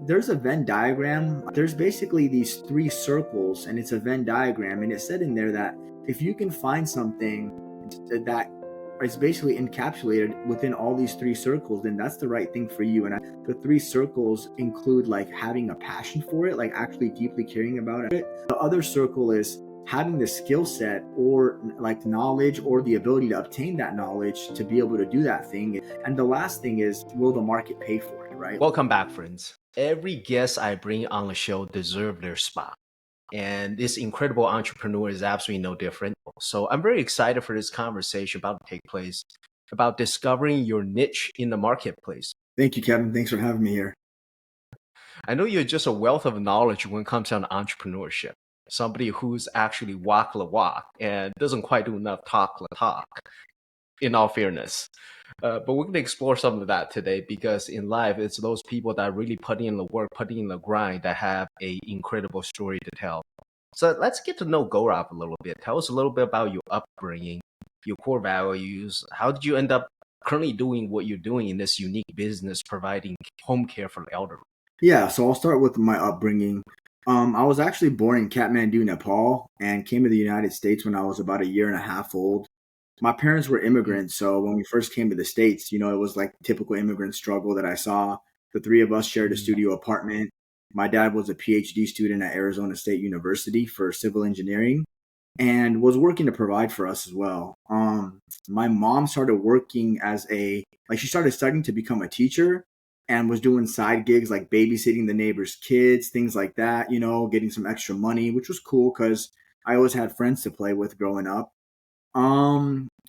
There's a Venn diagram. There's basically these three circles, and it's a Venn diagram. And it said in there that if you can find something that is basically encapsulated within all these three circles, then that's the right thing for you. And the three circles include like having a passion for it, like actually deeply caring about it. The other circle is having the skill set or like knowledge or the ability to obtain that knowledge to be able to do that thing. And the last thing is, will the market pay for it, right? Welcome back, friends. Every guest I bring on the show deserves their spot. And this incredible entrepreneur is absolutely no different. So I'm very excited for this conversation about to take place about discovering your niche in the marketplace. Thank you, Kevin. Thanks for having me here. I know you're just a wealth of knowledge when it comes to entrepreneurship. Somebody who's actually walk the walk and doesn't quite do enough talk the talk, in all fairness. But we're going to explore some of that today because in life, it's those people that really put in the work, put in the grind that have a incredible story to tell. So let's get to know Gaurav a little bit. Tell us a little bit about your upbringing, your core values. How did you end up currently doing what you're doing in this unique business, providing home care for the elderly? Yeah, so I'll start with my upbringing. I was actually born in Kathmandu, Nepal, and came to the United States when I was about a year and a half old. My parents were Mm, immigrants, so when we first came to the States, it was like typical immigrant struggle that I saw. The three of us shared a mm, studio apartment. My dad was a PhD student at Arizona State University for civil engineering and was working to provide for us as well. My mom started working she started studying to become a teacher and was doing side gigs like babysitting the neighbors' kids, things like that, getting some extra money, which was cool because I always had friends to play with growing up.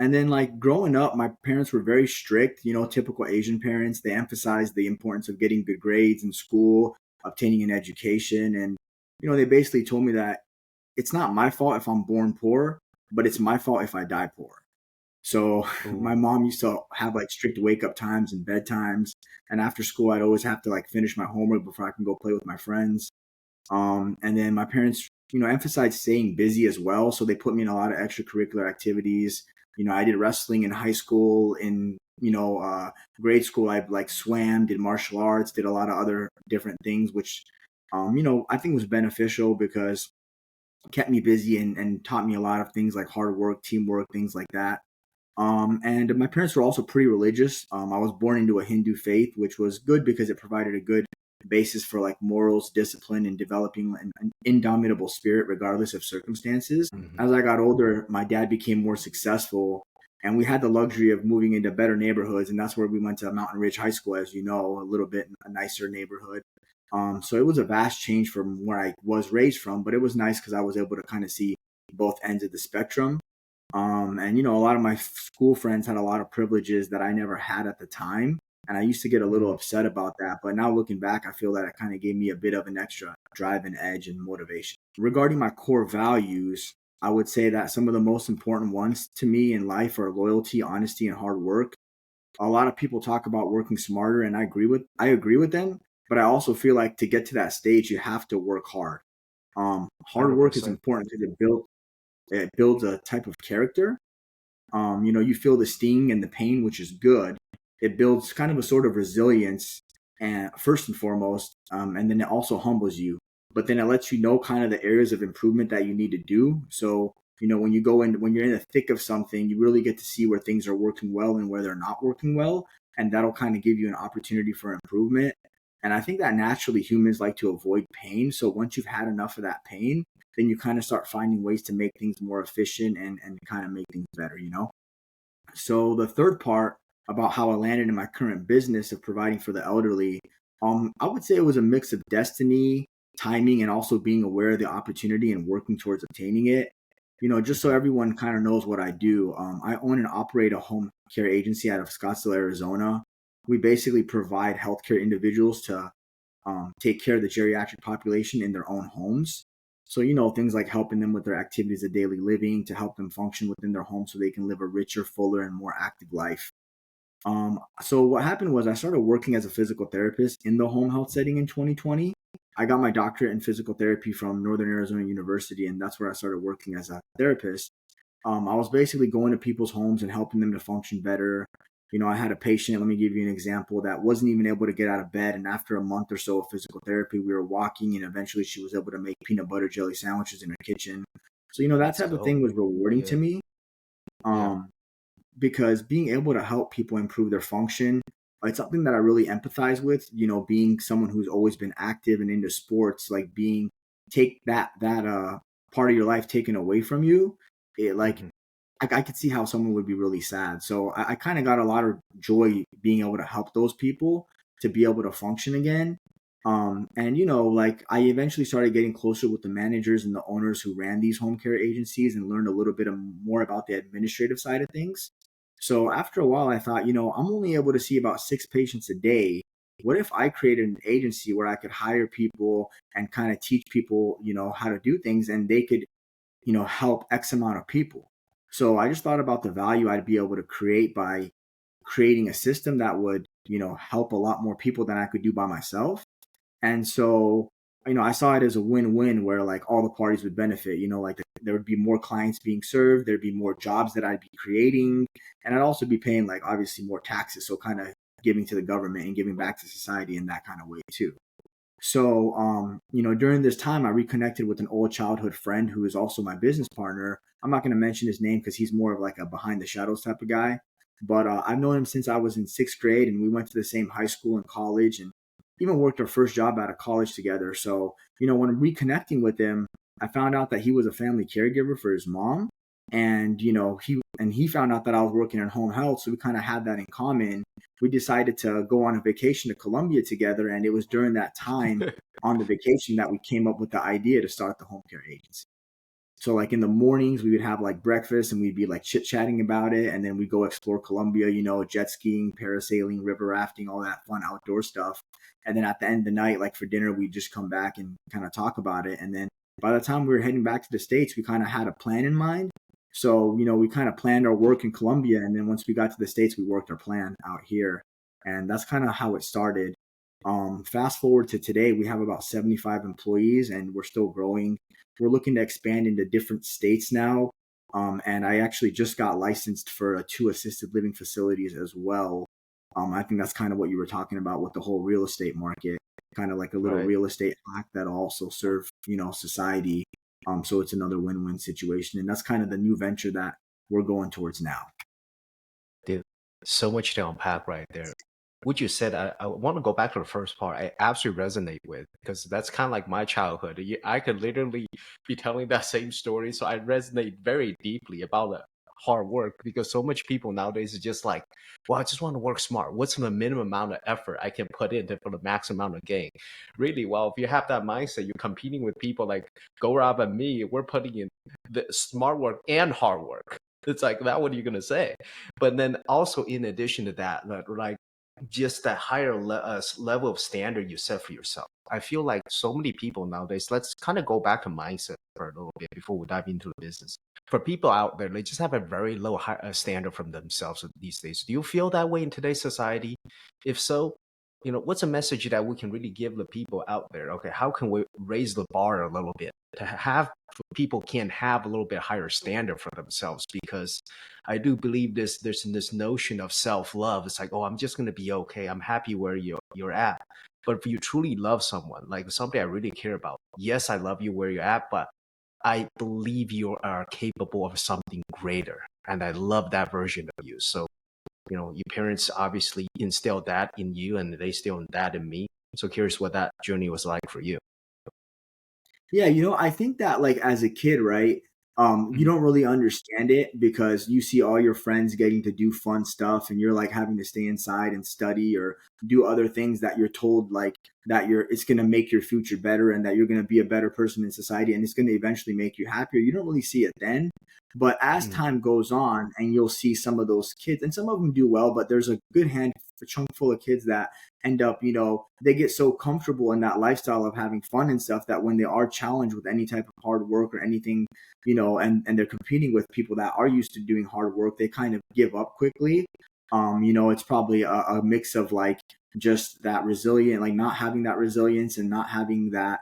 And then like growing up, my parents were very strict, typical Asian parents. They emphasized the importance of getting good grades in school, obtaining an education. And, they basically told me that it's not my fault if I'm born poor, but it's my fault if I die poor. So my ooh, mom used to have like strict wake up times and bedtimes. And after school, I'd always have to like finish my homework before I can go play with my friends. And then my parents, emphasized staying busy as well. So they put me in a lot of extracurricular activities. I did wrestling in high school. In grade school, I like swam, did martial arts, did a lot of other different things, which I think was beneficial because it kept me busy and taught me a lot of things like hard work, teamwork, things like that. And my parents were also pretty religious. I was born into a Hindu faith, which was good because it provided a good basis for like morals, discipline, and developing an indomitable spirit regardless of circumstances. mhm. As I got older, my dad became more successful, and we had the luxury of moving into better neighborhoods, and that's where we went to Mountain Ridge High School, as you know, a little bit a nicer neighborhood. So it was a vast change from where I was raised from, but it was nice because I was able to kind of see both ends of the spectrum. And a lot of my school friends had a lot of privileges that I never had at the time. And I used to get a little Mm, upset about that. But now looking back, I feel that it kind of gave me a bit of an extra drive and edge and motivation. Regarding my core values, I would say that some of the most important ones to me in life are loyalty, honesty, and hard work. A lot of people talk about working smarter, and I agree with them. But I also feel like to get to that stage, you have to work hard. Hard work is 100%. important because it builds a type of character. You feel the sting and the pain, which is good. It builds kind of a sort of resilience, and first and foremost, and then it also humbles you. But then it lets you know kind of the areas of improvement that you need to do. So when you're in the thick of something, you really get to see where things are working well and where they're not working well, and that'll kind of give you an opportunity for improvement. And I think that naturally humans like to avoid pain. So once you've had enough of that pain, then you kind of start finding ways to make things more efficient and kind of make things better. So the third part about how I landed in my current business of providing for the elderly, I would say it was a mix of destiny, timing, and also being aware of the opportunity and working towards obtaining it. Just so Mhm. everyone kind of knows what I do, I own and operate a home care agency out of Scottsdale, Arizona. We basically provide healthcare individuals to take care of the geriatric population in their own homes. So, things like helping them with their activities of daily living to help them function within their home so they can live a richer, fuller, and more active life. So what happened was I started working as a physical therapist in the home health setting in 2020. I got my doctorate in physical therapy from Northern Arizona University, and that's where I started working as a therapist. I was basically going to people's homes and helping them to function better, I had a patient, let me give you an example, that wasn't even able to get out of bed. And after a month or so of physical therapy, we were walking and eventually she was able to make peanut butter jelly sandwiches in her kitchen. So, that Let's type of go. thing was rewarding to Yeah. me. Yeah. Um, because being able to help people improve their function, it's something that I really empathize with. Being someone who's always been active and into sports, like being take that part of your life taken away from you, it like Hmm. I could see how someone would be really sad. So I kind of got a lot of joy being able to help those people to be able to function again. And like I eventually started getting closer with the managers and the owners who ran these home care agencies and learned a little bit more about the administrative side of things. So after a while, I thought, I'm only able to see about 6 patients a day. What if I created an agency where I could hire people and kind of teach people, how to do things, and they could, help X amount of people. So I just thought about the value I'd be able to create by creating a system that would, help a lot more people than I could do by myself. And so, I saw it as a win-win where like all the parties would benefit, like there would be more clients being served, there'd be more jobs that I'd be creating, and I'd also be paying like obviously more taxes. So kind of giving to the government and giving back to society in that kind of way too. So, during this time, I reconnected with an old childhood friend who is also my business partner. I'm not going to mention his name because he's more of like a behind the shadows type of guy. But I've known him since I was in 6th grade, and we went to the same high school and college, and even worked our first job out of college together. So, when reconnecting with him, I found out that he was a family caregiver for his mom, and he found out that I was working in home health, so we kind of had that in common. We decided to go on a vacation to Colombia together. And it was during that time on the vacation that we came up with the idea to start the home care agency. So like in the mornings, we would have like breakfast and we'd be like chit chatting about it. And then we go explore Colombia, jet skiing, parasailing, river rafting, all that fun outdoor stuff. And then at the end of the night, like for dinner, we'd just come back and kind of talk about it. And then by the time we were heading back to the States, we kind of had a plan in mind. So, we kind of planned our work in Colombia. And then once we got to the States, we worked our plan out here. And that's kind of how it started. Fast forward to today, we have about 75 employees and we're still growing. We're looking to expand into different states now. And I actually just got licensed for 2 assisted living facilities as well. I think that's kind of what you were talking about with the whole real estate market, kind of like a little Right. real estate hack that'll also serve, society. So it's another win-win situation. And that's kind of the new venture that we're going towards now. Dude, so much to unpack right there. What you said, I want to go back to the first part. I absolutely resonate with because that's kind of like my childhood. I could literally be telling that same story, so I resonate very deeply about the hard work because so much people nowadays is just like, well, I just want to work smart. What's the minimum amount of effort I can put in for the max amount of gain? Really, well, if you have that mindset, you're competing with people like Gaurav and me. We're putting in the smart work and hard work. It's like that. What are you gonna say? But then also in addition to that, like just that higher level of standard you set for yourself. I feel like so many people nowadays, let's kind of go back to mindset for a little bit before we dive into the business. For people out there, they just have a very low standard from themselves these days. Do you feel that way in today's society? If so, what's a message that we can really give the people out there? Okay, how can we raise the bar a little bit to have people can have a little bit higher standard for themselves? Because I do believe there's this notion of self-love. It's like, oh, I'm just gonna be okay. I'm happy where you're at. But if you truly love someone, like somebody I really care about, yes, I love you where you're at, but I believe you are capable of something greater. And I love that version of you. So, your parents obviously instilled that in you and they instilled that in me. So curious what that journey was like for you. Yeah, I think that like as a kid, right? You Mhm. don't really understand it because you see all your friends getting to do fun stuff and you're like having to stay inside and study or do other things that you're told like that it's going to make your future better and that you're going to be a better person in society and it's going to eventually make you happier. You don't really see it then. But as Mhm. time goes on and you'll see some of those kids and some of them do well, but there's a good a chunk full of kids that end up, they get so comfortable in that lifestyle of having fun and stuff that when they are challenged with any type of hard work or anything, and they're competing with people that are used to doing hard work, they kind of give up quickly. It's probably a mix of like just that resilient, like not having that resilience and not having that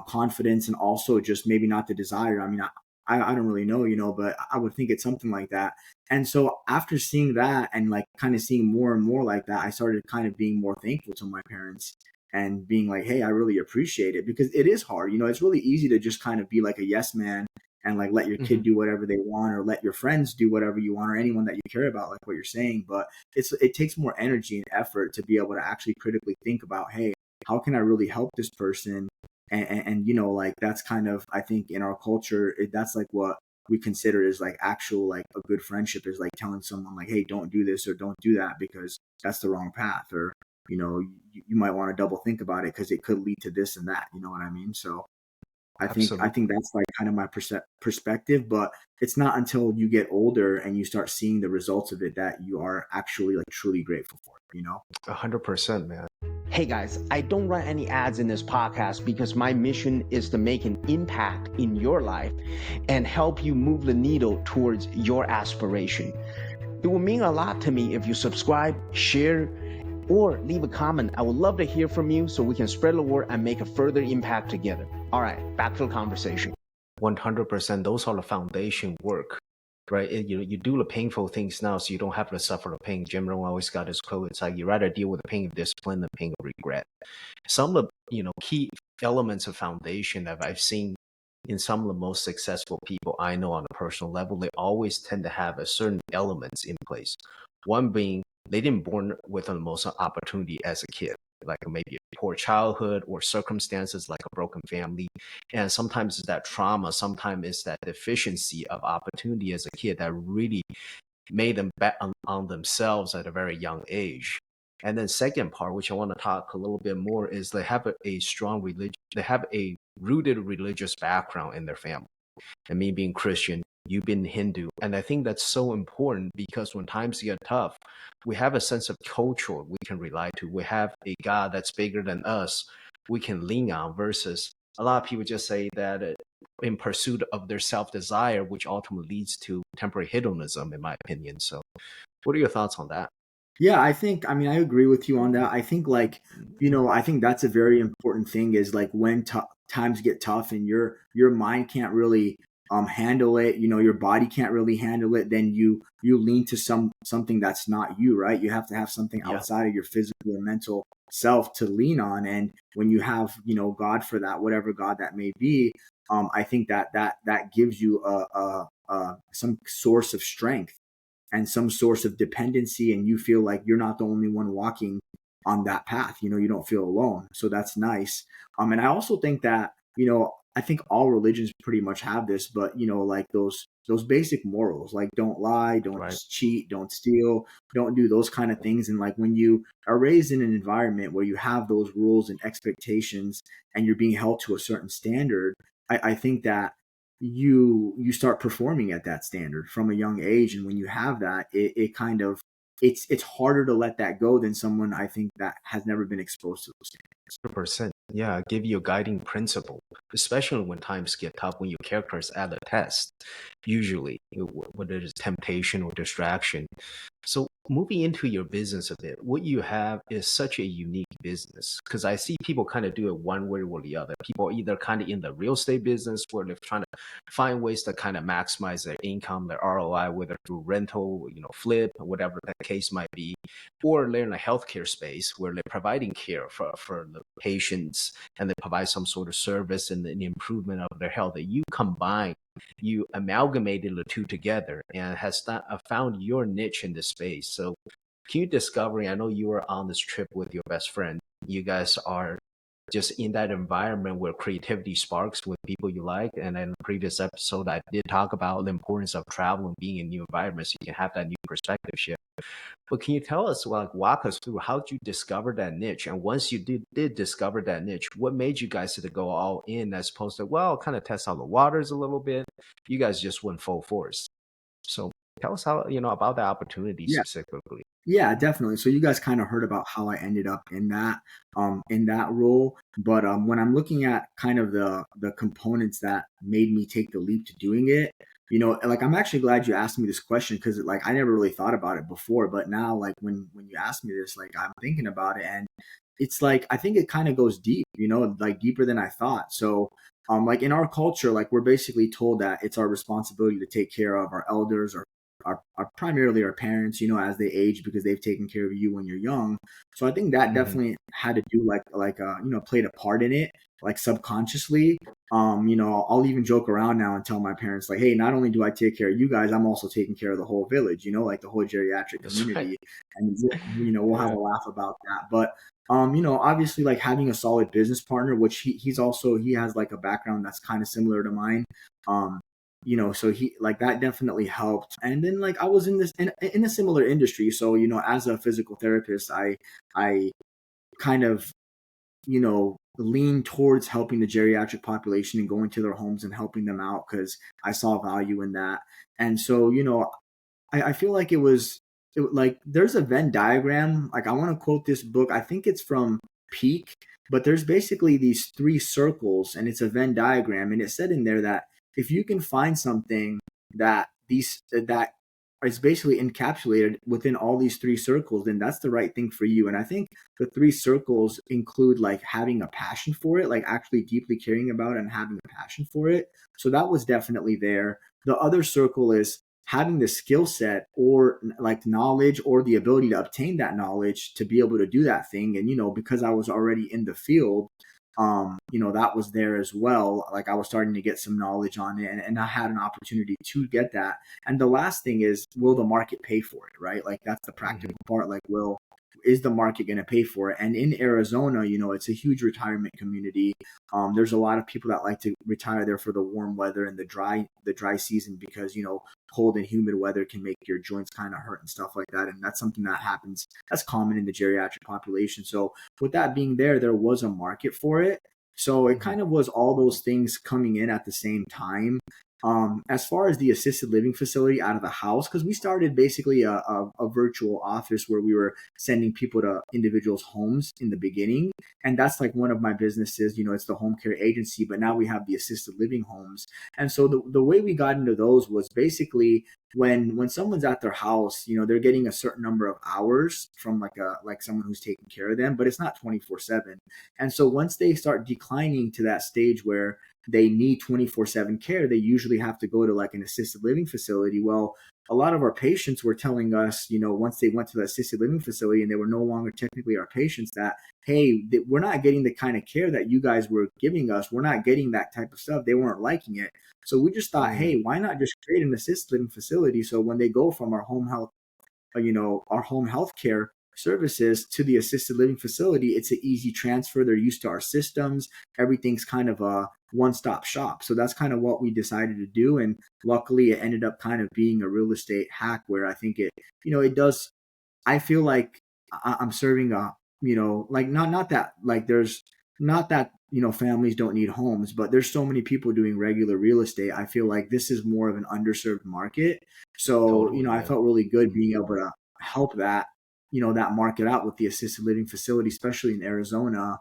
confidence and also just maybe not the desire. I mean, I don't really know, but I would think it's something like that. And so after seeing that and like kind of seeing more and more like that, I started kind of being more thankful to my parents and being like, hey, I really appreciate it, because it is hard. It's really easy to just kind of be like a yes man and like let your kid Mhm. do whatever they want, or let your friends do whatever you want, or anyone that you care about, like what you're saying. But it takes more energy and effort to be able to actually critically think about, hey, how can I really help this person? And like that's kind of, I think in our culture, that's like what we consider is like actual, like a good friendship is like telling someone like, hey, don't do this or don't do that because that's the wrong path, or you might want to double think about it because it could lead to this and that. You know what I mean? So I think Absolutely. that's like kind of my perspective. But it's not until you get older and you start seeing the results of it that you are actually like truly grateful for it. 100%, man. Hey guys, I don't run any ads in this podcast because my mission is to make an impact in your life and help you move the needle towards your aspiration. It will mean a lot to me if you subscribe, share, or leave a comment. I would love to hear from you so we can spread the word and make a further impact together. All right, back to the conversation. 100%. Those are the foundation work, right? You do the painful things now so you don't have to suffer the pain. Jim Rohn always got his quote. It's like you rather deal with the pain of discipline than the pain of regret. Some of the key elements of foundation that I've seen in some of the most successful people I know on a personal level, they always tend to have a certain elements in place. One being they didn't born with the most opportunity as a kid, like maybe a poor childhood or circumstances like a broken family. And sometimes it's that trauma, sometimes it's that deficiency of opportunity as a kid that really made them bet on themselves at a very young age. And then second part, which I want to talk a little bit more, is they have a strong religion, they have a rooted religious background in their family. And me being Christian, you being Hindu. And I think that's so important because when times get tough, we have a sense of culture we can rely to. We have a God that's bigger than us we can lean on versus a lot of people just say that in pursuit of their self-desire, which ultimately leads to temporary hedonism, in my opinion. So what are your thoughts on that? Yeah, I mean, I agree with you on that. I think like, I think that's a very important thing is like when times get tough and your mind can't really handle it, your body can't really handle it, then you lean to something that's not you, right? You have to have something Yeah, outside of your physical and mental self to lean on. And when you have, God for that, whatever God that may be, I think that gives you some source of strength and some source of dependency, and you feel like you're not the only one walking on that path. You don't feel alone, so that's nice. And I also think that, I think all religions pretty much have this, but like those basic morals, like don't lie, don't right. cheat, don't steal, don't do those kind of things. And like when you are raised in an environment where you have those rules and expectations and you're being held to a certain standard, I think that you start performing at that standard from a young age. And when you have that, it kind of, it's harder to let that go than someone, I think, that has never been exposed to those standards. 100%. Yeah, give you a guiding principle, especially when times get tough, when your character is at a test, usually, whether it is temptation or distraction. So, moving into your business a bit, what you have is such a unique business because I see people kind of do it one way or the other. People are either kind of in the real estate business where they're trying to find ways to kind of maximize their income, their ROI, whether through rental, flip, whatever that case might be, or they're in a healthcare space where they're providing care for the patients and they provide some sort of service and the improvement of their health. That you combine, you amalgamated the two together and found your niche in this space. So can you discover, I know you were on this trip with your best friend. You guys are just in that environment where creativity sparks with people you like. And in the previous episode, I did talk about the importance of travel and being in new environments so you can have that new perspective shift. But can you tell us, like, walk us through how did you discover that niche? And once you did discover that niche, what made you guys to go all in as opposed to, well, kind of test out the waters a little bit? You guys just went full force. So tell us how, about the opportunity Yeah. specifically. Yeah, definitely. So you guys kind of heard about how I ended up in that role, but when I'm looking at kind of the components that made me take the leap to doing it, like I'm actually glad you asked me this question because like I never really thought about it before, but now like when you ask me this, like I'm thinking about it, and it's like I think it kind of goes deep, like deeper than I thought. So like in our culture, like we're basically told that it's our responsibility to take care of our elders, are primarily our parents, as they age because they've taken care of you when you're young. So I think that Hmm. definitely had to do played a part in it, like subconsciously. I'll even joke around now and tell my parents like, hey, not only do I take care of you guys, I'm also taking care of the whole village, like the whole geriatric That's right. community. And we'll have Yeah. a laugh about that. But obviously like having a solid business partner, which he has like a background that's kind of similar to mine. Um, so he like that definitely helped. And then like I was in a similar industry. So, as a physical therapist, I kind of, lean towards helping the geriatric population and going to their homes and helping them out because I saw value in that. And so, I feel like like there's a Venn diagram. Like I want to quote this book. I think it's from Peak, but there's basically these three circles and it's a Venn diagram. And it said in there that if you can find something that is basically encapsulated within all these three circles, then that's the right thing for you. And I think the three circles include like having a passion for it, like actually deeply caring about it and having a passion for it. So that was definitely there. The other circle is having the skill set or like knowledge or the ability to obtain that knowledge to be able to do that thing. And, because I was already in the field, that was there as well. Like I was starting to get some knowledge on it and I had an opportunity to get that. And the last thing is, will the market pay for it? Right. Like that's the Hmm. practical part. Like, is the market going to pay for it? And in Arizona, it's a huge retirement community. There's a lot of people that like to retire there for the warm weather and the dry season because, cold and humid weather can make your joints kind of hurt and stuff like that. And that's something that happens. That's common in the geriatric population. So with that being there was a market for it. So it Hmm. kind of was all those things coming in at the same time. As far as the assisted living facility out of the house, because we started basically a virtual office where we were sending people to individuals' homes in the beginning. And that's like one of my businesses, it's the home care agency, but now we have the assisted living homes. And so the way we got into those was basically when someone's at their house, they're getting a certain number of hours from like someone who's taking care of them, but it's not 24/7. And so once they start declining to that stage where they need 24/7 care, they usually have to go to like an assisted living facility. Well, a lot of our patients were telling us, once they went to the assisted living facility and they were no longer technically our patients, that, hey, we're not getting the kind of care that you guys were giving us. We're not getting that type of stuff. They weren't liking it. So we just thought, Mm. hey, why not just create an assisted living facility? So when they go from our home health care services to the assisted living facility, it's an easy transfer. They're used to our systems. Everything's kind of a one-stop shop. So that's kind of what we decided to do. And luckily it ended up kind of being a real estate hack where I think it does. I feel like I'm serving like not that like there's not that, families don't need homes, but there's so many people doing regular real estate. I feel like this is more of an underserved market. So, Totally, I yeah. felt really good being able to help that market out with the assisted living facility, especially in Arizona.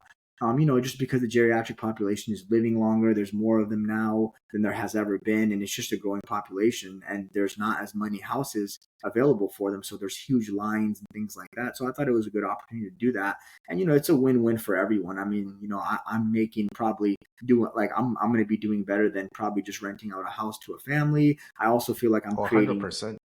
Just because the geriatric population is living longer, there's more of them now than there has ever been, and it's just a growing population, and there's not as many houses available for them, so there's huge lines and things like that. So I thought it was a good opportunity to do that, and it's a win-win for everyone. I mean, I'm making probably doing like I'm going to be doing better than probably just renting out a house to a family. I also feel like I'm Oh, creating 100%.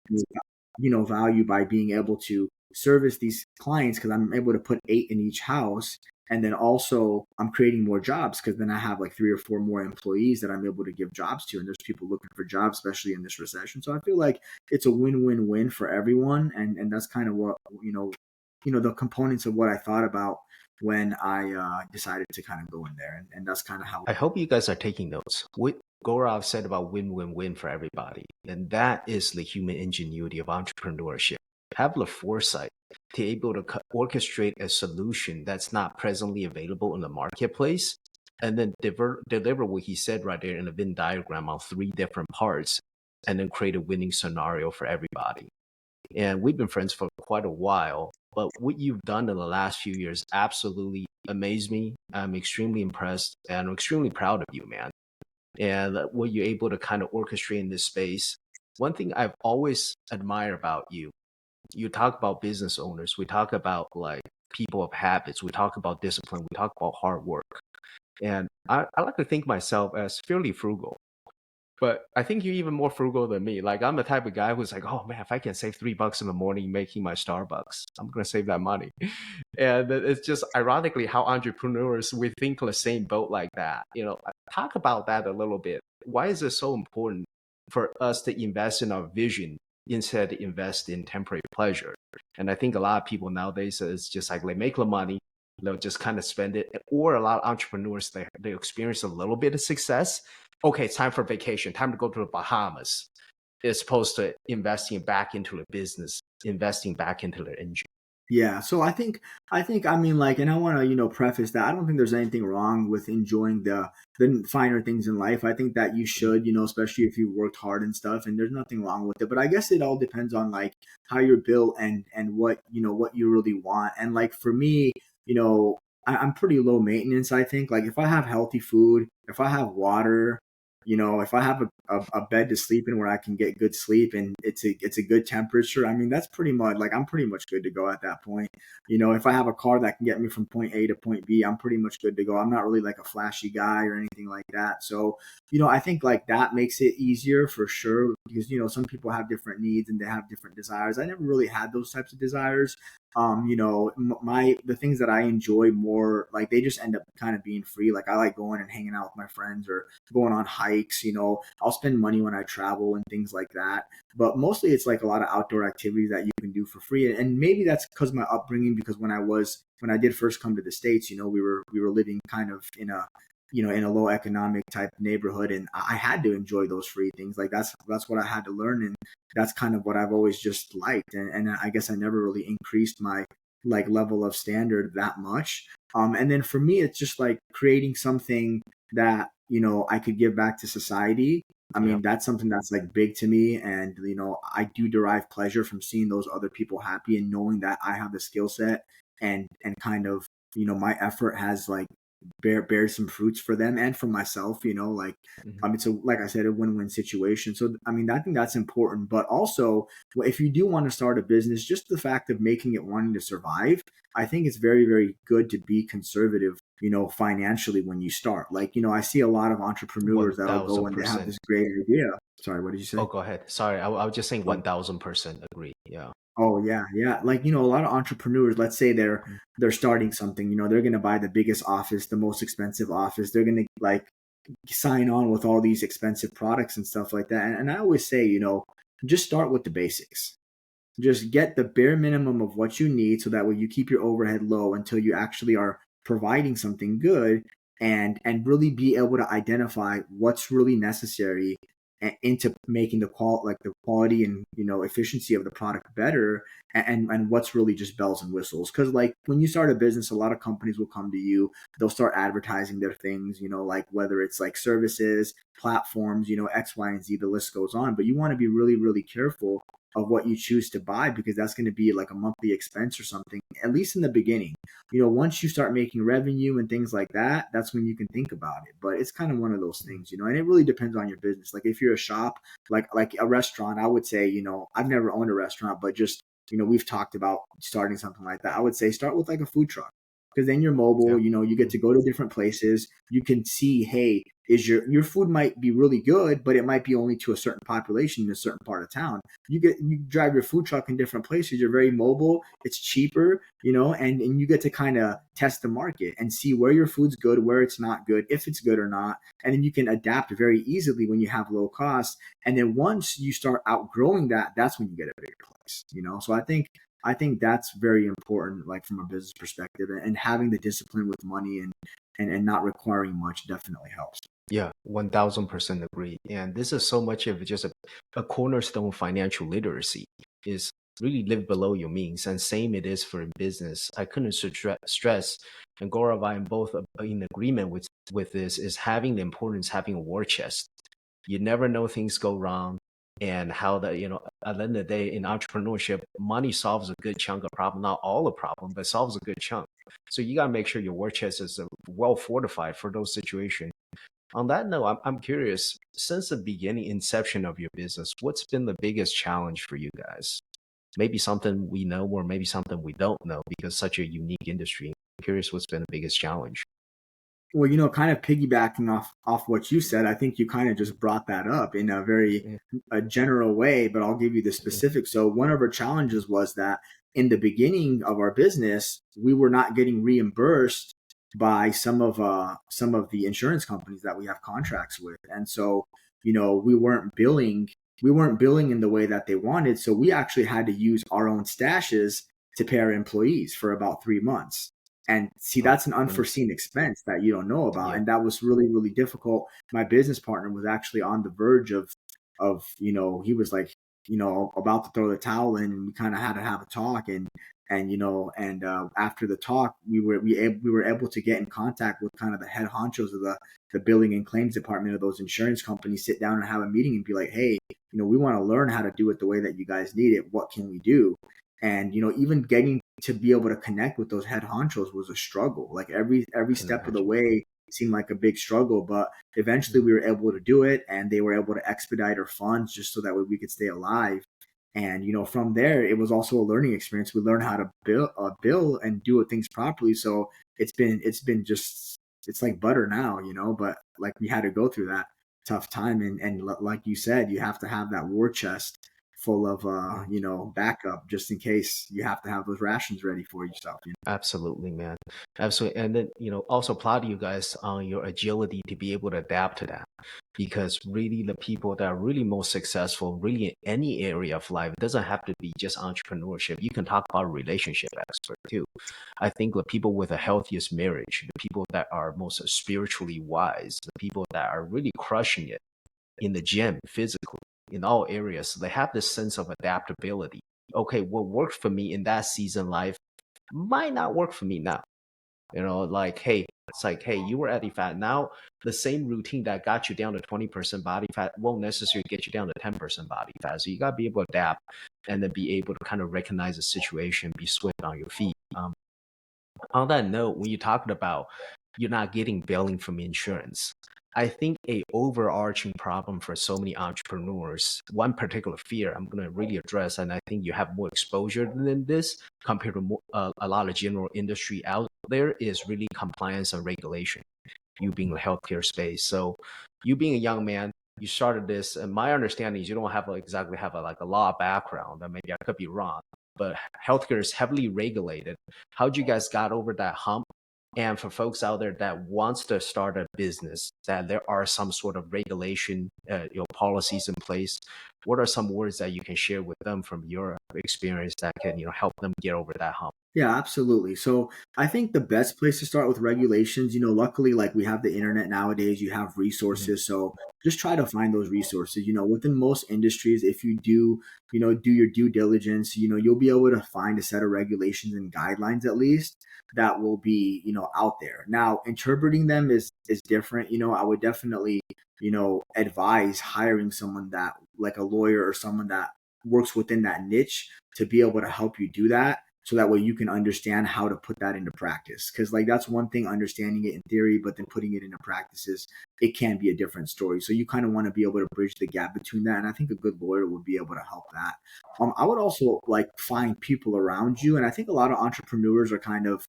value by being able to service these clients because I'm able to put 8 in each house. And then also I'm creating more jobs because then I have like 3 or 4 more employees that I'm able to give jobs to. And there's people looking for jobs, especially in this recession. So I feel like it's a win-win-win for everyone. And that's kind of what, the components of what I thought about when I decided to kind of go in there. And that's kind of how. I hope you guys are taking notes. What Gaurav said about win-win-win for everybody. And that is the human ingenuity of entrepreneurship. Have the foresight to able to orchestrate a solution that's not presently available in the marketplace, and then deliver what he said right there in a Venn diagram on 3 different parts, and then create a winning scenario for everybody. And we've been friends for quite a while, but what you've done in the last few years absolutely amazed me. I'm extremely impressed and I'm extremely proud of you, man. And what you're able to kind of orchestrate in this space. One thing I've always admired about you, you talk about business owners, we talk about like people of habits, we talk about discipline, we talk about hard work. And I like to think myself as fairly frugal. But I think you're even more frugal than me. Like I'm the type of guy who's like, oh man, if I can save $3 in the morning making my Starbucks, I'm gonna save that money. And it's just ironically how entrepreneurs we think the same boat like that. Talk about that a little bit. Why is it so important for us to invest in our vision instead of invest in temporary pleasure? And I think a lot of people nowadays is just like they make the money, they'll just kind of spend it. Or a lot of entrepreneurs they experience a little bit of success. Okay, it's time for vacation, time to go to the Bahamas. As opposed to investing back into the business, investing back into the engine. Yeah, so I mean, like, and I want to, preface that I don't think there's anything wrong with enjoying the finer things in life. I think that you should, especially if you worked hard and stuff, and there's nothing wrong with it. But I guess it all depends on like how you're built and what what you really want. And like for me, I'm pretty low maintenance. I think like if I have healthy food, if I have water, if I have a bed to sleep in where I can get good sleep and it's a good temperature, I mean, that's pretty much like I'm pretty much good to go at that point. If I have a car that can get me from point A to point B, I'm pretty much good to go. I'm not really like a flashy guy or anything like that. So, I think like that makes it easier for sure because, some people have different needs and they have different desires. I never really had those types of desires. The things that I enjoy more, like they just end up kind of being free. Like I like going and hanging out with my friends or going on hikes. I'll spend money when I travel and things like that. But mostly it's like a lot of outdoor activities that you can do for free. And maybe that's because of my upbringing, because when I did first come to the States, we were living kind of in a low economic type neighborhood, and I had to enjoy those free things. Like that's what I had to learn, and that's kind of what I've always just liked. And I guess I never really increased my like level of standard that much. And then for me, it's just like creating something that I could give back to society. I Yeah. mean, that's something that's like big to me, and I do derive pleasure from seeing those other people happy and knowing that I have the skill set and kind of my effort has like bears some fruits for them and for myself. Like Mhm. it's like I said, a win-win situation. So I mean, I think that's important. But also, if you do want to start a business, just the fact of making it wanting to survive, I think it's very, very good to be conservative, financially when you start. Like, I see a lot of entrepreneurs that'll go and they have 1000%. this great idea. Sorry, what did you Oh, say? go ahead. Sorry, I was just saying Oh, 1000% agree. Yeah. oh yeah, yeah. Like, a lot of entrepreneurs, let's say they're starting something, they're gonna buy the biggest office, the most expensive office. They're gonna like sign on with all these expensive products and stuff like that. And I always say, just start with the basics. Just get the bare minimum of what you need so that way you keep your overhead low until you actually are providing something good, and really be able to identify what's really necessary into making the quality and efficiency of the product better, and what's really just bells and whistles. Because like when you start a business, a lot of companies will come to you, they'll start advertising their things, like whether it's like services, platforms, X, Y, and Z, the list goes on. But you want to be really, really careful of what you choose to buy, because that's going to be like a monthly expense or something, at least in the beginning. Once you start making revenue and things like that, that's when you can think about it. But it's kind of one of those things, and it really depends on your business. Like if you're a shop, like a restaurant, I would say, I've never owned a restaurant, but just we've talked about starting something like that. I would say start with like a food truck, because then you're mobile, Yeah. you get to go to different places. You can see, hey, is your food might be really good, but it might be only to a certain population in a certain part of town. You drive your food truck in different places. You're very mobile. It's cheaper, and you get to kind of test the market and see where your food's good, where it's not good, if it's good or not. And then you can adapt very easily when you have low costs. And then once you start outgrowing that, that's when you get a bigger place. So I think that's very important, like from a business perspective, and having the discipline with money and not requiring much definitely helps. Yeah, 1000% agree. And this is so much of just a cornerstone of financial literacy is really live below your means. And same it is for business. I couldn't stress, and Gaurav, I am both in agreement with this, is having the importance having a war chest. You never know things go wrong and how at the end of the day in entrepreneurship, money solves a good chunk of problem, not all the problem, but solves a good chunk. So you got to make sure your war chest is well fortified for those situations. On that note, I'm curious, since the beginning inception of your business, what's been the biggest challenge for you guys? Maybe something we know or maybe something we don't know because such a unique industry. I'm curious what's been the biggest challenge. Well, kind of piggybacking off what you said, I think you kind of just brought that up in a very Yeah, a general way, but I'll give you the yeah, specifics. So one of our challenges was that in the beginning of our business, we were not getting reimbursed by some of the insurance companies that we have contracts with, and so we weren't billing in the way that they wanted. So we actually had to use our own stashes to pay our employees for about 3 months. And see, oh that's an goodness, unforeseen expense that you don't know about. yeah, And that was really, really difficult. My business partner was actually on the verge he was like, about to throw the towel in, and we kind of had to have a talk. And after the talk, we were able to get in contact with kind of the head honchos of the billing and claims department of those insurance companies, sit down and have a meeting and be like, hey, we want to learn how to do it the way that you guys need it. What can we do? And even getting to be able to connect with those head honchos was a struggle. Like every I can step of the imagine. way seemed like a big struggle, but eventually Mm, we were able to do it, and they were able to expedite our funds just so that way we could stay alive. And from there, it was also a learning experience. We learned how to bill and do things properly. So it's been just it's like butter now, But like we had to go through that tough time, and like you said, you have to have that war chest full of mm. backup just in case you have to have those rations ready for yourself. Absolutely, man. Absolutely. And then, also applaud you guys on your agility to be able to adapt to that. Because really, the people that are really most successful, really in any area of life, it doesn't have to be just entrepreneurship. You can talk about relationship expert too. I think the people with the healthiest marriage, the people that are most spiritually wise, the people that are really crushing it in the gym, physically, in all areas, they have this sense of adaptability. Okay, what worked for me in that season life might not work for me now. Like, hey, it's like, hey, you were at the fat. Now, the same routine that got you down to 20% body fat won't necessarily get you down to 10% body fat. So you got to be able to adapt and then be able to kind of recognize the situation, be swift on your feet. On that note, when you talked about you're not getting billing from insurance, I think a overarching problem for so many entrepreneurs, one particular fear I'm going to really address, and I think you have more exposure than this compared to a lot of general industry out there, is really compliance and regulation. You being in the healthcare space, so you being a young man, you started this, and my understanding is you don't have exactly have like a law background, and maybe I could be wrong, but healthcare is heavily regulated. How'd you guys got over that hump? And for folks out there that wants to start a business, that there are some sort of regulation, policies in place, what are some words that you can share with them from your experience that can, help them get over that hump? Yeah, absolutely. So I think the best place to start with regulations, luckily, like we have the internet nowadays, you have Mhm. resources. So just try to find those resources. Within most industries, if you do your due diligence, you'll be able to find a set of regulations and guidelines at least that will be, out there. Now, interpreting them is different. I would definitely, advise hiring someone that like a lawyer or someone that works within that niche to be able to help you do that, so that way you can understand how to put that into practice. Because like that's one thing, understanding it in theory, but then putting it into practices, it can be a different story. So you kind of want to be able to bridge the gap between that, and I think a good lawyer would be able to help that. I would also like find people around you, and I think a lot of entrepreneurs are kind of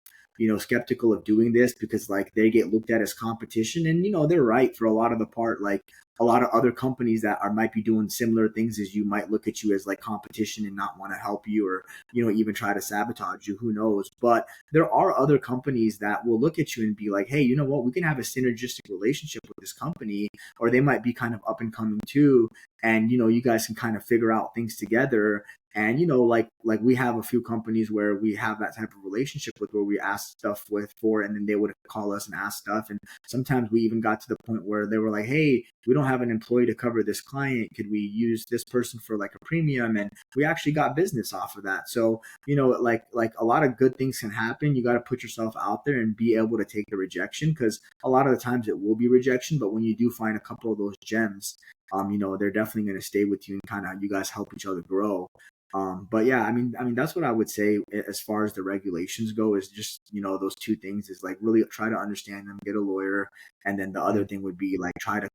skeptical of doing this because like they get looked at as competition, and they're right for a lot of the part. Like a lot of other companies that might be doing similar things as you might look at you as like competition and not want to help you, or even try to sabotage you. Who knows? But there are other companies that will look at you and be like, hey, you know what? We can have a synergistic relationship with this company, or they might be kind of up and coming too. And you guys can kind of figure out things together. And like we have a few companies where we have that type of relationship with, where we ask stuff with for, and then they would call us and ask stuff. And sometimes we even got to the point where they were like, hey, we don't have an employee to cover this client. Could we use this person for like a premium? And we actually got business off of that. So like a lot of good things can happen. You got to put yourself out there and be able to take the rejection, because a lot of the times it will be rejection, but when you do find a couple of those gems, they're definitely going to stay with you, and kind of you guys help each other grow. But yeah, I mean that's what I would say as far as the regulations go, is just those two things, is like really try to understand them, get a lawyer, and then the other Yeah. thing would be like try to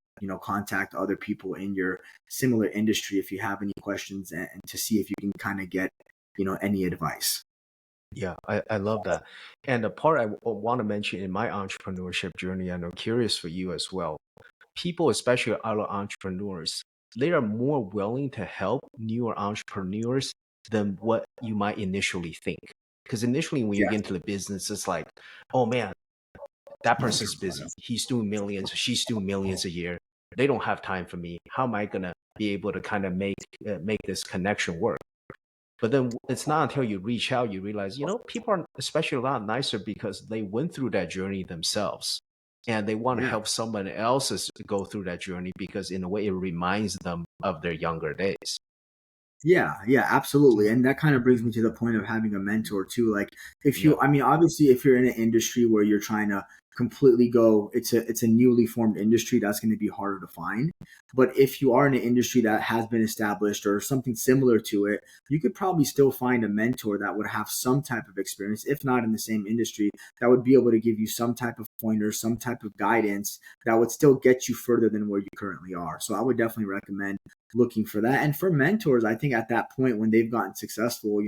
contact other people in your similar industry if you have any questions, and to see if you can kind of get any advice. Yeah, I love that. And the part I want to mention in my entrepreneurship journey, and I'm curious for you as well. People, especially other entrepreneurs, they are more willing to help newer entrepreneurs than what you might initially think. Because initially, when you Yes. get into the business, it's like, oh man, that person's busy. He's doing millions, she's doing millions a year. They don't have time for me. How am I gonna be able to kind of make this connection work? But then it's not until you reach out, you realize, people are especially a lot nicer because they went through that journey themselves. And they want to Yeah. help someone else go through that journey because, in a way, it reminds them of their younger days. Yeah, absolutely. And that kind of brings me to the point of having a mentor too. Like if Yeah. you, I mean, obviously if you're in an industry where you're trying to completely go, it's a newly formed industry, that's going to be harder to find. But if you are in an industry that has been established or something similar to it, you could probably still find a mentor that would have some type of experience, if not in the same industry, that would be able to give you some type of pointer, some type of guidance that would still get you further than where you currently are. So I would definitely recommend looking for that. And for mentors, I think at that point when they've gotten successful,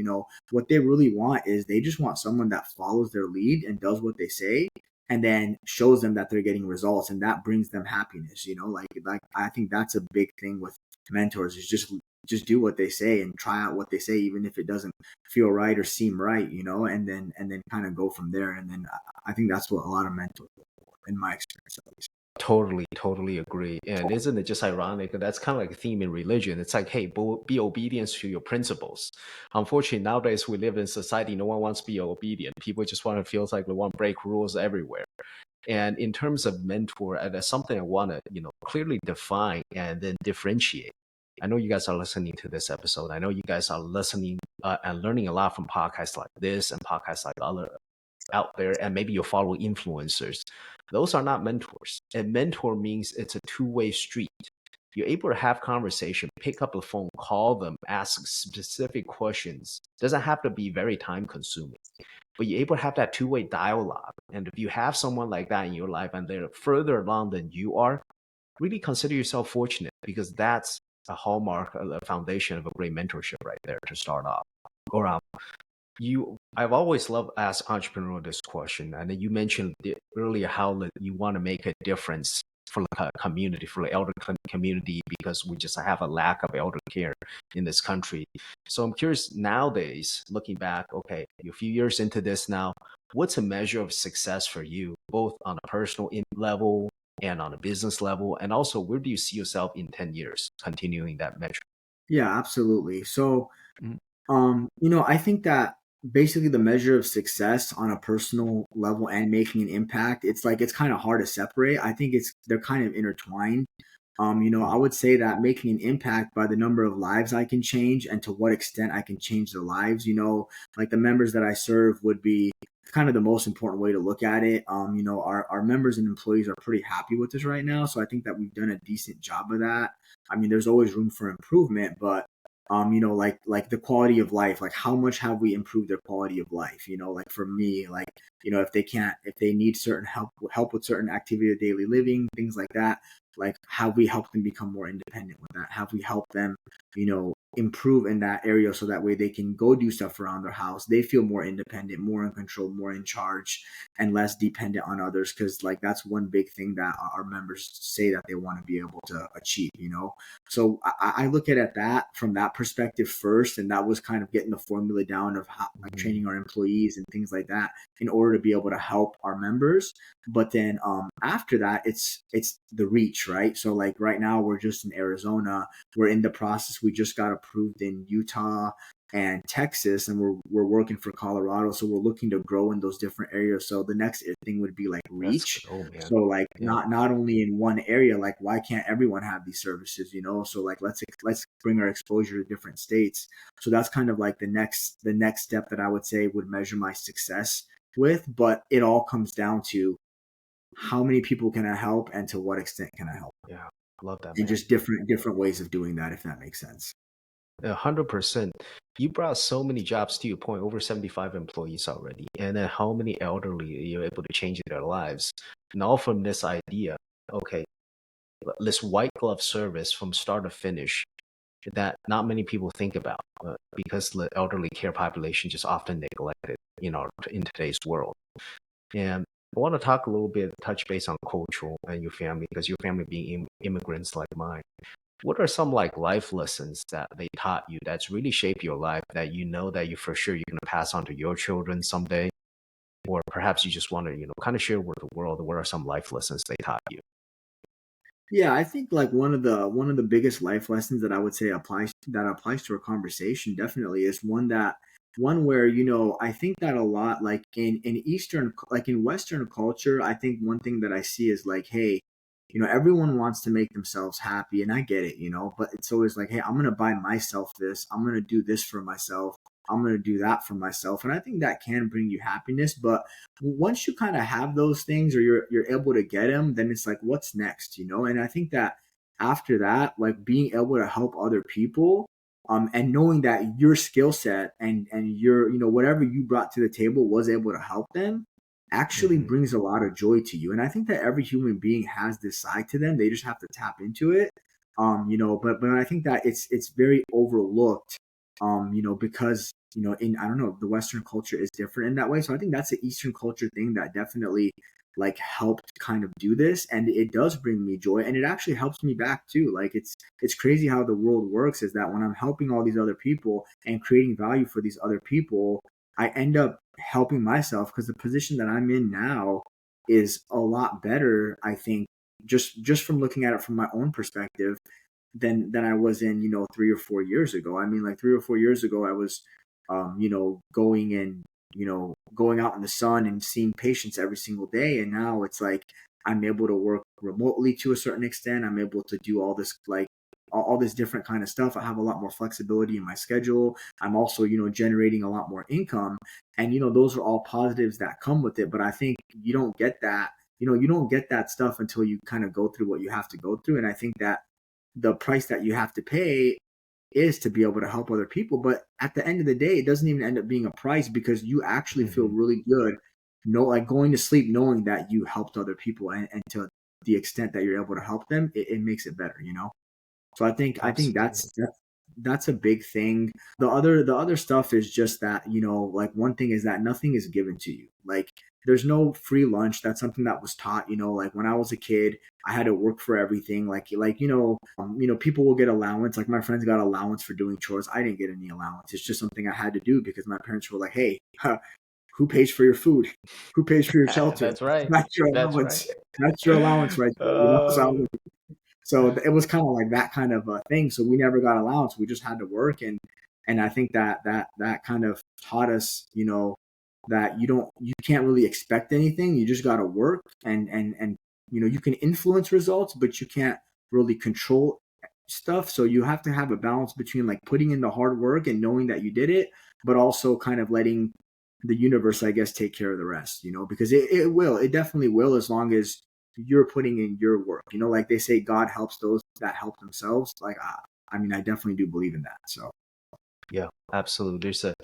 what they really want is they just want someone that follows their lead and does what they say and then shows them that they're getting results, and that brings them happiness. Like I think that's a big thing with mentors is just do what they say and try out what they say even if it doesn't feel right or seem right, and then kind of go from there. And then I think that's what a lot of mentors do, in my experience at least. Totally, totally agree. And isn't it just ironic? That's kind of like a theme in religion. It's like, hey, be obedient to your principles. Unfortunately, nowadays we live in society, no one wants to be obedient. People just want to feel like they want to break rules everywhere. And in terms of mentor, that's something I want to, clearly define and then differentiate. I know you guys are listening to this episode. I know you guys are listening and learning a lot from podcasts like this and podcasts like other out there, and maybe you follow influencers. Those are not mentors. A mentor means it's a two-way street. You're able to have conversation, pick up the phone, call them, ask specific questions. Doesn't have to be very time consuming, but you're able to have that two-way dialogue. And if you have someone like that in your life and they're further along than you are, really consider yourself fortunate, because that's a hallmark, a foundation of a great mentorship right there to start off. Or I've always loved ask entrepreneur this question, and then you mentioned earlier how that you want to make a difference for the community, for the elder community, because we just have a lack of elder care in this country. So I'm curious nowadays, looking back, okay, you're a few years into this now, what's a measure of success for you, both on a personal level and on a business level, and also where do you see yourself in 10 years continuing that metric? Yeah, absolutely. So I think that basically the measure of success on a personal level and making an impact, it's kind of hard to separate. I think they're kind of intertwined. I would say that making an impact by the number of lives I can change and to what extent I can change their lives, like the members that I serve would be kind of the most important way to look at it. Our members and employees are pretty happy with us right now. So I think that we've done a decent job of that. I mean, there's always room for improvement, but like the quality of life, like how much have we improved their quality of life? Like for me, like, if they need certain help with certain activity of daily living, things like that, like have we helped them become more independent with that? Have we helped them, improve in that area so that way they can go do stuff around their house? They feel more independent, more in control, more in charge, and less dependent on others. Because like that's one big thing that our members say that they want to be able to achieve. So I look at it that from that perspective first, and that was kind of getting the formula down of how, like training our employees and things like that in order to be able to help our members. But then after that, it's the reach, right? So like right now we're just in Arizona. We're in the process. We just got approved in Utah and Texas, and we're working for Colorado. So we're looking to grow in those different areas. So the next thing would be like That's reach. good. Oh man. So like Yeah. not only in one area, like why can't everyone have these services? So like let's bring our exposure to different states. So that's kind of like the next step that I would say would measure my success with. But it all comes down to how many people can I help and to what extent can I help, Yeah. Love that, and man. just different ways of doing that, if that makes sense. 100%. You brought so many jobs to your point, over 75 employees already. And then how many elderly you're able to change their lives? And all from this idea, okay, this white glove service from start to finish. that not many people think about because the elderly care population just often neglected, in today's world. And I want to talk a little bit, touch base on cultural and your family, because your family being immigrants like mine. What are some like life lessons that they taught you that's really shaped your life that that you for sure you're going to pass on to your children someday? Or perhaps you just want to, kind of share with the world what are some life lessons they taught you? Yeah, I think like one of the biggest life lessons that I would say applies to our conversation definitely is one where I think that a lot like in Eastern like in Western culture. I think one thing that I see is like, hey, everyone wants to make themselves happy, and I get it, but it's always like, hey, I'm gonna buy myself this, I'm gonna do this for myself, I'm gonna do that for myself, and I think that can bring you happiness. But once you kind of have those things, or you're able to get them, then it's like, what's next, and I think that after that, like being able to help other people, and knowing that your skill set and your whatever you brought to the table was able to help them actually Hmm. brings a lot of joy to you. And I think that every human being has this side to them, they just have to tap into it. But I think that it's very overlooked, because in, I don't know, the Western culture is different in that way. So I think that's the Eastern culture thing that definitely like helped kind of do this, and it does bring me joy, and it actually helps me back too. Like it's crazy how the world works, is that when I'm helping all these other people and creating value for these other people, I end up helping myself, because the position that I'm in now is a lot better, I think, just from looking at it from my own perspective, than I was in, 3 or 4 years ago. I mean, like 3 or 4 years ago, I was, going out in the sun and seeing patients every single day, and now it's like I'm able to work remotely to a certain extent. I'm able to do all this like all this different kind of stuff. I have a lot more flexibility in my schedule. I'm also, generating a lot more income, and those are all positives that come with it. But I think you don't get that. You don't get that stuff until you kind of go through what you have to go through. And I think that the price that you have to pay is to be able to help other people. But at the end of the day, it doesn't even end up being a price, because you actually feel Hmm. really good, like going to sleep knowing that you helped other people, and to the extent that you're able to help them, it makes it better. So I think Absolutely. that's a big thing. The other stuff is just that, like one thing is that nothing is given to you. Like there's no free lunch. That's something that was taught, like when I was a kid, I had to work for everything. Like people will get allowance. Like my friends got allowance for doing chores. I didn't get any allowance. It's just something I had to do because my parents were like, "Hey, who pays for your food? Who pays for your shelter? That's right. That's your That's right. allowance. That's your allowance right there." So I Uh, was so it was kind of like that kind of a thing. So we never got allowance. We just had to work, and I think that kind of taught us, that you can't really expect anything. You just got to work, and you can influence results, but you can't really control stuff. So you have to have a balance between like putting in the hard work and knowing that you did it, but also kind of letting the universe, I guess, take care of the rest. Because it definitely will, as long as you're putting in your work. Like they say, God helps those that help themselves. Like, I mean, I definitely do believe in that. So, yeah, absolutely. There's a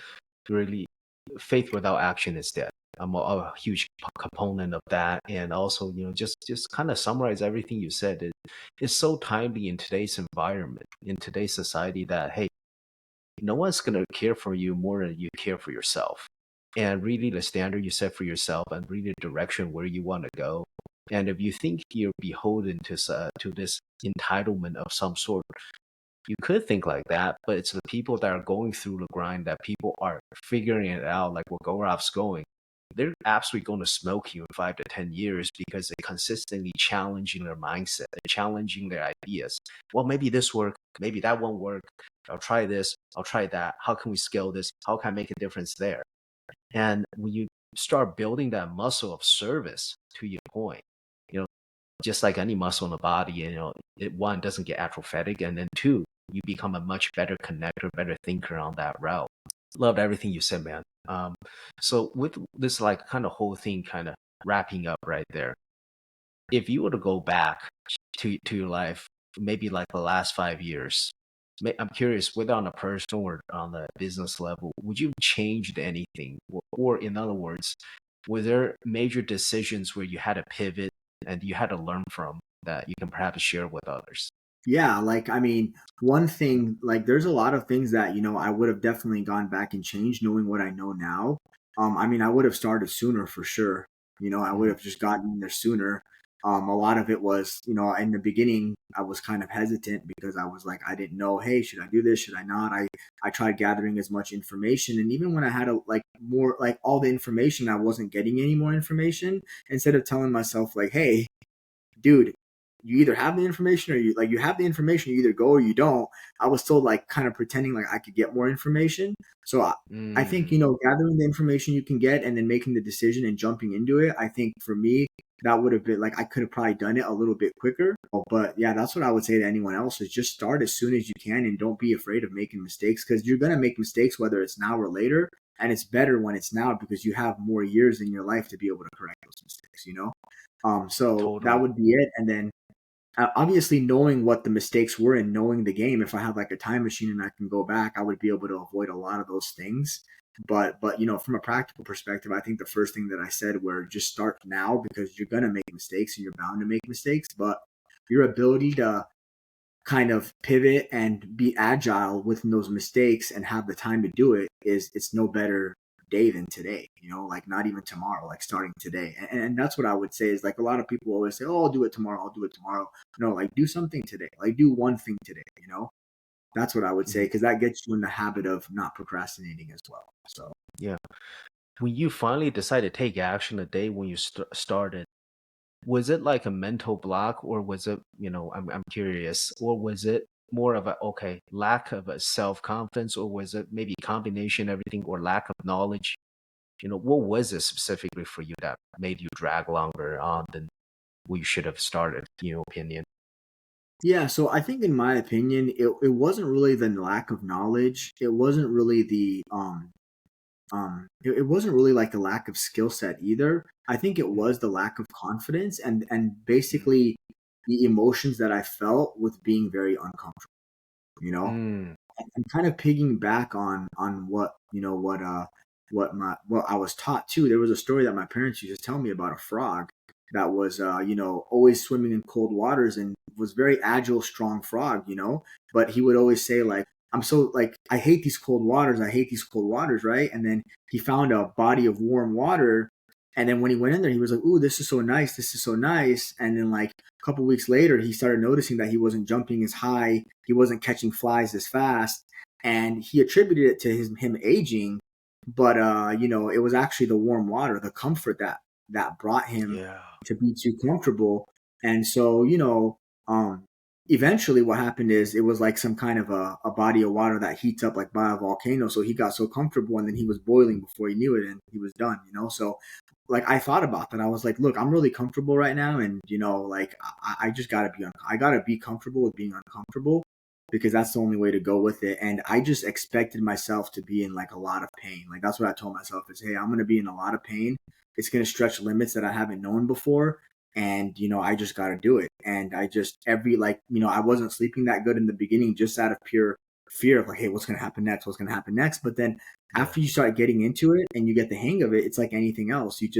really faith without action is dead. I'm a huge component of that, and also, just kind of summarize everything you said. It's so timely in today's environment, in today's society, that hey, no one's gonna care for you more than you care for yourself. And really, the standard you set for yourself, and really the direction where you want to go. And if you think you're beholden to this entitlement of some sort, you could think like that, but it's the people that are going through the grind, that people are figuring it out, like where Gaurav's going. They're absolutely going to smoke you in 5 to 10 years because they're consistently challenging their mindset, they're challenging their ideas. Well, maybe this work, maybe that won't work. I'll try this, I'll try that. How can we scale this? How can I make a difference there? And when you start building that muscle of service, to your point, you know, just like any muscle in the body, one doesn't get atrophic, and then two, you become a much better connector, better thinker on that route. Loved everything you said, man. So with this like kind of whole thing kind of wrapping up right there, if you were to go back to your life, maybe like the last 5 years, I'm curious, whether on a personal or on the business level, would you changed anything? Or in other words, were there major decisions where you had to pivot and you had to learn from that you can perhaps share with others? Yeah, like I mean, one thing, like there's a lot of things that, I would have definitely gone back and changed knowing what I know now. I mean, I would have started sooner for sure. I would Mhm. have just gotten there sooner. A lot of it was, in the beginning, I was kind of hesitant because I was like, I didn't know, hey, should I do this? Should I not? I tried gathering as much information, and even when I had like more, like all the information, I wasn't getting any more information. Instead of telling myself like, hey, dude, you either have the information or you have the information, you either go or you don't. I was still like kind of pretending like I could get more information. So I think, Mm, gathering the information you can get and then making the decision and jumping into it, I think for me, that would have been like, I could have probably done it a little bit quicker. But yeah, that's what I would say to anyone else is just start as soon as you can and don't be afraid of making mistakes because you're going to make mistakes whether it's now or later. And it's better when it's now because you have more years in your life to be able to correct those mistakes. So that totally. would be it. And then obviously knowing what the mistakes were and knowing the game, if I had like a time machine and I can go back, I would be able to avoid a lot of those things. But from a practical perspective, I think the first thing that I said were just start now because you're gonna make mistakes and you're bound to make mistakes. But your ability to kind of pivot and be agile within those mistakes and have the time to do it is it's no better day than today, like not even tomorrow, like starting today. And that's what I would say is like a lot of people always say, oh, I'll do it tomorrow, I'll do it tomorrow. No, like do something today, like do one thing today. That's what I would say Mhm. because that gets you in the habit of not procrastinating as well. So Yeah. When you finally decided to take action the day when you started, was it like a mental block or was it, I'm curious, or was it more of a, okay, lack of a self-confidence, or was it maybe combination of everything or lack of knowledge? What was it specifically for you that made you drag longer on than we should have started, in your opinion? yeah, so I think in my opinion, it wasn't really the lack of knowledge. It wasn't really it wasn't really like the lack of skill set either. I think it was the lack of confidence and basically the emotions that I felt with being very uncomfortable, you know? Mm, And kind of pigging back on what I was taught too. There was a story that my parents used to tell me about a frog that was always swimming in cold waters and was very agile, strong frog. But he would always say like, I'm so like I hate these cold waters, I hate these cold waters, right? And then he found a body of warm water, and then when he went in there he was like, ooh, this is so nice, this is so nice. And then like a couple weeks later he started noticing that he wasn't jumping as high, he wasn't catching flies as fast, and he attributed it to him aging. But it was actually the warm water, the comfort that brought him yeah. to be too comfortable. And so eventually what happened is it was like some kind of a body of water that heats up like by a volcano, so he got so comfortable and then he was boiling before he knew it and he was done. So like I thought about that. I was like, look, I'm really comfortable right now, and like I just I gotta be comfortable with being uncomfortable because that's the only way to go with it. And I just expected myself to be in like a lot of pain. Like that's what I told myself is, hey, I'm gonna be in a lot of pain. It's gonna stretch limits that I haven't known before, and I just gotta do it. And I just I wasn't sleeping that good in the beginning just out of pure fear of like, hey, what's gonna happen next? What's gonna happen next? But then Yeah. after you start getting into it and you get the hang of it, it's like anything else. You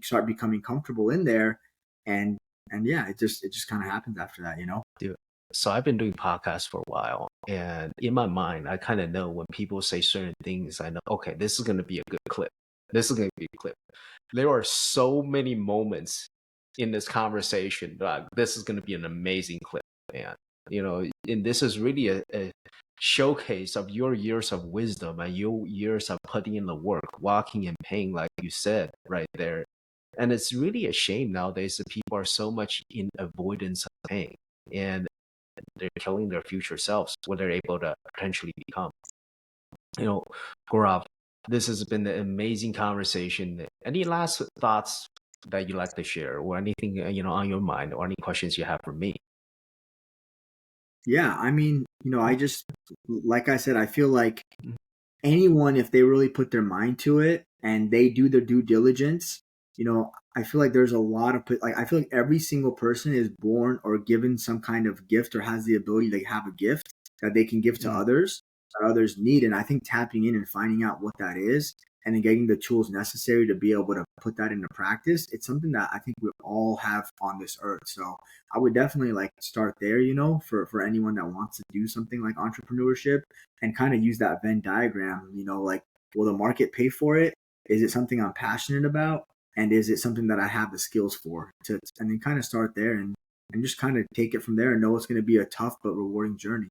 start becoming comfortable in there, and yeah, it just kind of happens after that. Dude, so I've been doing podcasts for a while, and in my mind, I kind of know when people say certain things, I know, okay, this is going to be a good clip. This is going to be a clip. There are so many moments in this conversation that this is going to be an amazing clip, man. And this is really a showcase of your years of wisdom and your years of putting in the work, walking in pain, like you said right there. And it's really a shame nowadays that people are so much in avoidance of pain, and they're killing their future selves, what they're able to potentially become. You know, Gaurav, this has been an amazing conversation. Any last thoughts that you'd like to share, or anything on your mind, or any questions you have for me? Yeah, I mean, I just like I said, I feel like Mhm. anyone, if they really put their mind to it and they do their due diligence, I feel like there's a lot of like I feel like every single person is born or given some kind of gift or has the ability to have a gift that they can give to Mm, others that others need. And I think tapping in and finding out what that is and then getting the tools necessary to be able to put that into practice, it's something that I think we all have on this earth. So I would definitely like start there, for anyone that wants to do something like entrepreneurship, and kind of use that Venn diagram, like, will the market pay for it? Is it something I'm passionate about? And is it something that I have the skills for? And then kind of start there and just kind of take it from there, and know it's going to be a tough but rewarding journey.